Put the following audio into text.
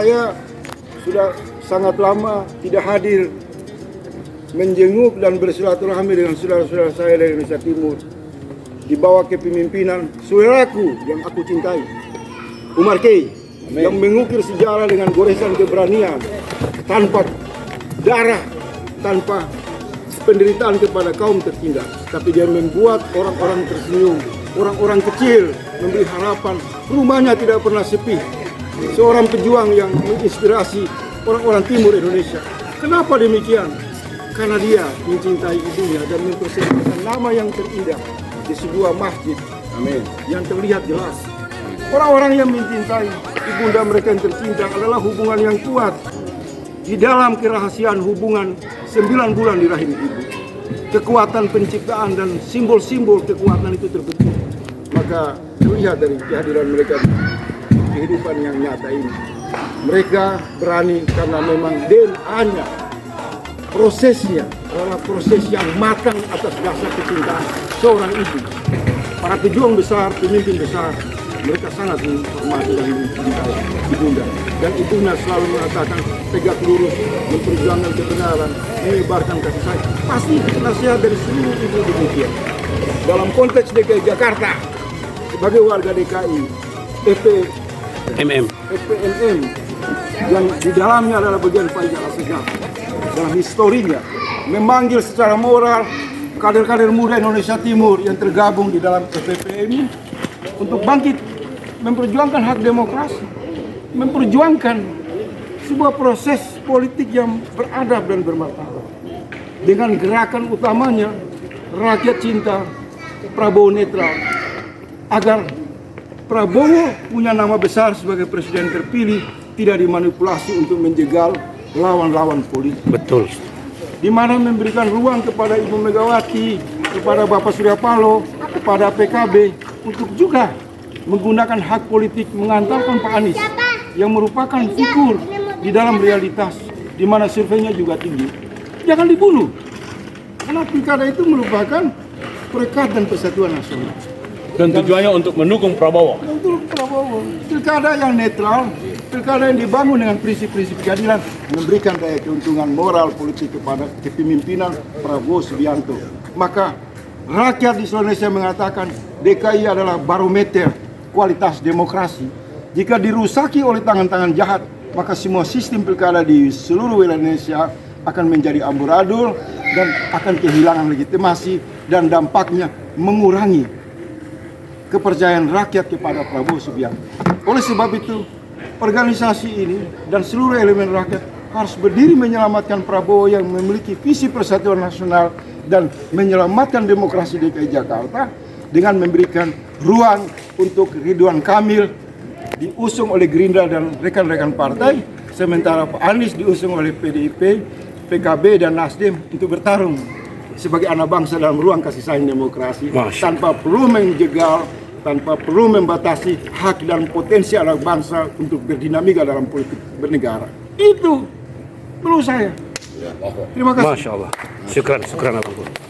Saya sudah sangat lama tidak hadir menjenguk dan bersilaturahmi dengan saudara-saudara saya dari Indonesia Timur di bawah kepemimpinan saudaraku yang aku cintai, Umar Key, yang mengukir sejarah dengan goresan keberanian, tanpa darah, tanpa penderitaan kepada kaum tertindas, tapi dia membuat orang-orang tersenyum, orang-orang kecil memberi harapan, rumahnya tidak pernah sepi. Seorang pejuang yang menginspirasi orang-orang timur Indonesia. Kenapa demikian? Karena dia mencintai ibunya dan mempersembahkan nama yang terindah di sebuah masjid. Amin. Yang terlihat jelas. Orang-orang yang mencintai ibunda mereka yang tercinta adalah hubungan yang kuat di dalam kerahasiaan hubungan 9 bulan di rahim ibu. Kekuatan penciptaan dan simbol-simbol kekuatan itu terbentuk. Maka terlihat dari kehadiran mereka di kehidupan yang nyata ini. Mereka berani karena memang DNA-nya, prosesnya adalah proses yang matang atas dasar kecintaan seorang ibu. Para pejuang besar, pemimpin besar, mereka sangat menghormati dan mencintai ibunda. Dan ibunda selalu mengatakan tegak lurus, memperjuangkan kebenaran, menyebarkan kasih sayang. Pasti nasihat dari seluruh ibu demikian. Dalam konteks DKI Jakarta, sebagai warga DKI, FPMM yang di dalamnya adalah bagian Faizal Assegaf, dalam historinya memanggil secara moral kader-kader muda Indonesia Timur yang tergabung di dalam FPMM untuk bangkit memperjuangkan hak demokrasi, memperjuangkan sebuah proses politik yang beradab dan bermartabat dengan gerakan utamanya rakyat cinta, Prabowo netral, agar Prabowo punya nama besar sebagai presiden terpilih, tidak dimanipulasi untuk menjegal lawan-lawan politik. Betul. Di mana memberikan ruang kepada Ibu Megawati, kepada Bapak Surya Paloh, kepada PKB untuk juga menggunakan hak politik mengantarkan Pak Anies yang merupakan figur di dalam realitas, di mana surveinya juga tinggi. Jangan dibunuh, karena pilkada itu merupakan perekat dan persatuan nasional. Dan tujuannya untuk mendukung Prabowo. Untuk Prabowo, pilkada yang netral, pilkada yang dibangun dengan prinsip-prinsip keadilan, memberikan daya keuntungan moral politik kepada kepemimpinan Prabowo Subianto. Maka rakyat di Indonesia mengatakan DKI adalah barometer kualitas demokrasi. Jika dirusaki oleh tangan-tangan jahat, maka semua sistem pilkada di seluruh wilayah Indonesia akan menjadi amburadul dan akan kehilangan legitimasi dan dampaknya mengurangi kepercayaan rakyat kepada Prabowo Subianto. Oleh sebab itu, organisasi ini dan seluruh elemen rakyat harus berdiri menyelamatkan Prabowo yang memiliki visi persatuan nasional dan menyelamatkan demokrasi DKI Jakarta dengan memberikan ruang untuk Ridwan Kamil diusung oleh Gerindra dan rekan-rekan partai, sementara Pak Anies diusung oleh PDIP, PKB dan Nasdem untuk bertarung sebagai anak bangsa dalam ruang kasih sayang demokrasi tanpa perlu menjegal, tanpa perlu membatasi hak dan potensi anak bangsa untuk berdinamika dalam politik bernegara. Itu perlu saya. Terima kasih. Masya Allah. Syukran Abang.